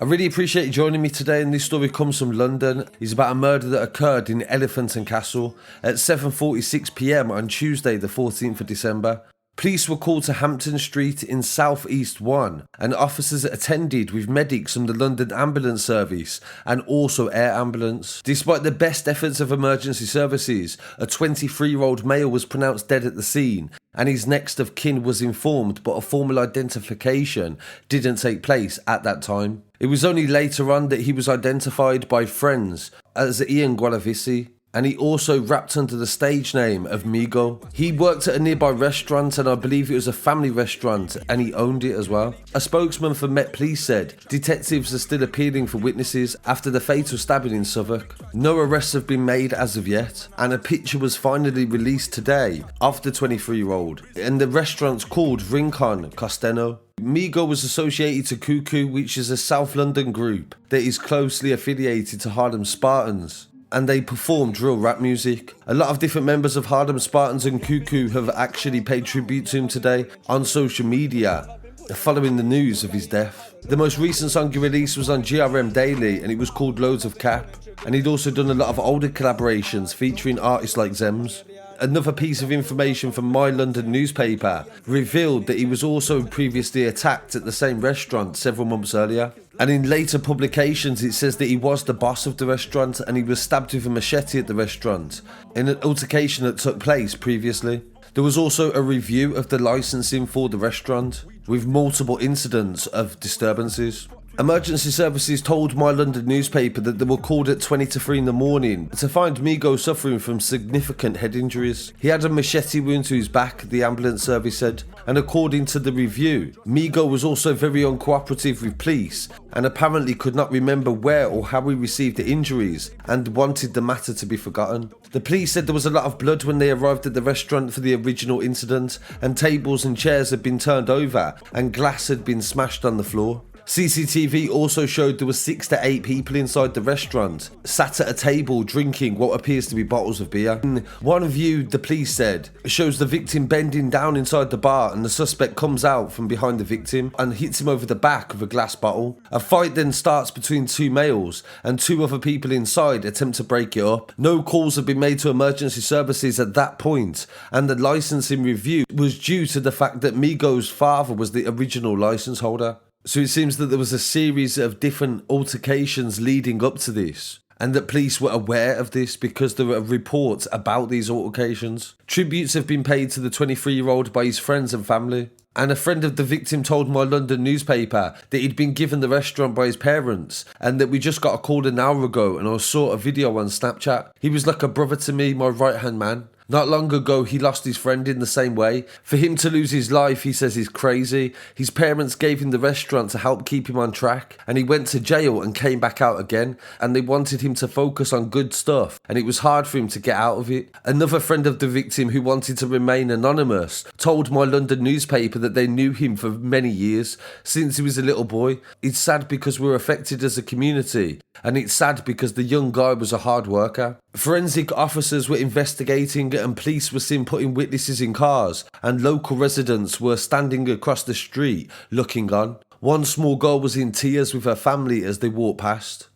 I really appreciate you joining me today, and this story comes from London. It's about a murder that occurred in Elephant and Castle at 7:46 p.m. on Tuesday the 14th of December. Police were called to Hampton Street in South East 1, and officers attended with medics from the London Ambulance Service and also Air Ambulance. Despite the best efforts of emergency services, a 23-year-old male was pronounced dead at the scene, and his next of kin was informed, but a formal identification didn't take place at that time. It was only later on that he was identified by friends as Ian Gualavisi, and he also rapped under the stage name of Migo. He worked at a nearby restaurant, and I believe it was a family restaurant, and he owned it as well. A spokesman for Met Police said detectives are still appealing for witnesses after the fatal stabbing in Southwark. No arrests have been made as of yet, and a picture was finally released today of the 23-year-old, and the restaurant's called Rincon Costeno. Migo was associated to KUKU, which is a South London group that is closely affiliated to Harlem Spartans, and they perform drill rap music. A lot of different members of Harlem Spartans and KUKU have actually paid tribute to him today on social media following the news of his death. The most recent song he released was on GRM Daily, and it was called Loads of Cap, and he'd also done a lot of older collaborations featuring artists like Zems. Another piece of information from My London newspaper revealed that he was also previously attacked at the same restaurant several months earlier. And in later publications it says that he was the boss of the restaurant, and he was stabbed with a machete at the restaurant in an altercation that took place previously. There was also a review of the licensing for the restaurant, with multiple incidents of disturbances. Emergency services told My London newspaper that they were called at 20 to 3 in the morning to find Migo suffering from significant head injuries. He had a machete wound to his back, the ambulance service said, and according to the review, Migo was also very uncooperative with police and apparently could not remember where or how he received the injuries and wanted the matter to be forgotten. The police said there was a lot of blood when they arrived at the restaurant for the original incident, and tables and chairs had been turned over and glass had been smashed on the floor. CCTV also showed there were 6 to 8 people inside the restaurant, sat at a table drinking what appears to be bottles of beer. In one view, the police said, shows the victim bending down inside the bar, and the suspect comes out from behind the victim and hits him over the back with a glass bottle. A fight then starts between 2 males, and 2 other people inside attempt to break it up. No calls have been made to emergency services at that point, and the licensing review was due to the fact that Migo's father was the original license holder. So it seems that there was a series of different altercations leading up to this, and that police were aware of this because there were reports about these altercations. Tributes have been paid to the 23-year-old by his friends and family, and a friend of the victim told My London newspaper that he'd been given the restaurant by his parents, and that we just got a call an hour ago and I saw a video on Snapchat. He was like a brother to me, my right-hand man. Not long ago, he lost his friend in the same way. For him to lose his life, he says, is crazy. His parents gave him the restaurant to help keep him on track, and he went to jail and came back out again, and they wanted him to focus on good stuff, and it was hard for him to get out of it. Another friend of the victim, who wanted to remain anonymous, told My London newspaper that they knew him for many years, since he was a little boy. It's sad because we're affected as a community, and it's sad because the young guy was a hard worker. Forensic officers were investigating, and police were seen putting witnesses in cars, and local residents were standing across the street looking on. One small girl was in tears with her family as they walked past.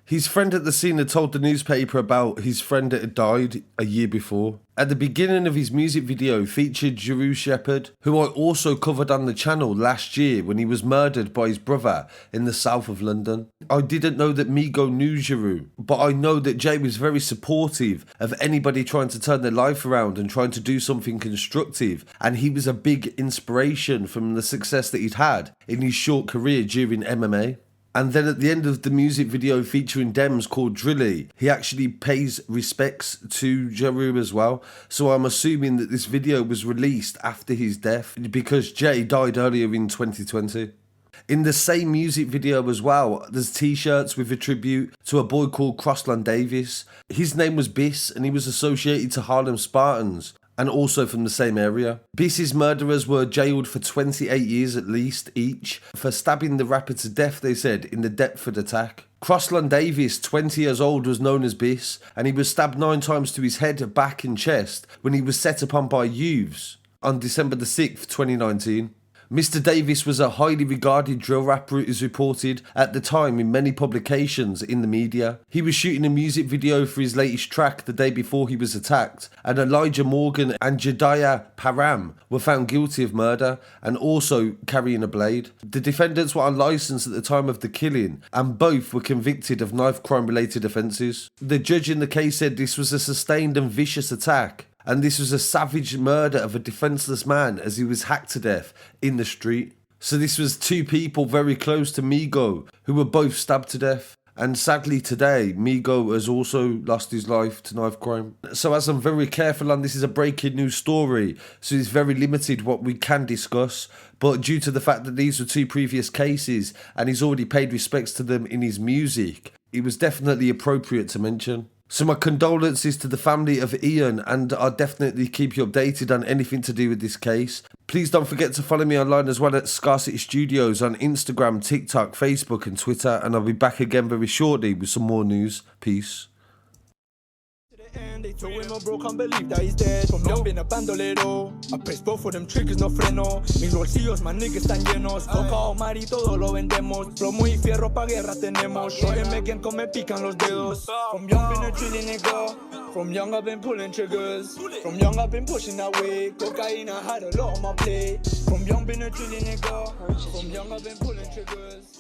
His friend at the scene had told the newspaper about his friend that had died a year before. At the beginning of his music video featured Jeru Shepherd, who I also covered on the channel last year when he was murdered by his brother in the south of London. I didn't know that Migo knew Jeru, but I know that Jay was very supportive of anybody trying to turn their life around and trying to do something constructive, and he was a big inspiration from the success that he'd had in his short career during MMA. And then at the end of the music video featuring Dems called Drilly, he actually pays respects to Jeru as well. So I'm assuming that this video was released after his death, because Jay died earlier in 2020. In the same music video as well, there's t-shirts with a tribute to a boy called Crossland Davis. His name was Biss, and he was associated to Harlem Spartans, and also from the same area. Biss's murderers were jailed for 28 years at least each for stabbing the rapper to death, they said, in the Deptford attack. Crossland Davis, 20 years old, was known as Biss, and he was stabbed 9 times to his head, back and chest when he was set upon by youths on December the 6th, 2019. Mr. Davis was a highly regarded drill rapper, it is reported, at the time in many publications in the media. He was shooting a music video for his latest track the day before he was attacked, and Elijah Morgan and Jediah Parham were found guilty of murder and also carrying a blade. The defendants were unlicensed at the time of the killing, and both were convicted of knife crime related offences. The judge in the case said this was a sustained and vicious attack, and this was a savage murder of a defenceless man as he was hacked to death in the street. So this was two people very close to Migo who were both stabbed to death. And sadly today, Migo has also lost his life to knife crime. So as I'm very careful on, this is a breaking news story, so it's very limited what we can discuss. But due to the fact that these were two previous cases and he's already paid respects to them in his music, it was definitely appropriate to mention. So my condolences to the family of Ian, and I'll definitely keep you updated on anything to do with this case. Please don't forget to follow me online as well at Scarcity Studios on Instagram, TikTok, Facebook and Twitter, and I'll be back again very shortly with some more news. Peace. They told him bro can't believe that he's dead. From young being a bandolero, I press both of them triggers, no freno. Mis bolsillos, my niggas están llenos. Coca o mar y todo lo vendemos. Plomo y fierro pa' guerra tenemos. Show him again como me pican los dedos. From young been a drilling nigga. From young I've been pulling triggers. From young I've been pushing that way. Cocaine I had a lot on my plate. From young been a drilling nigga. From young I've been pulling triggers.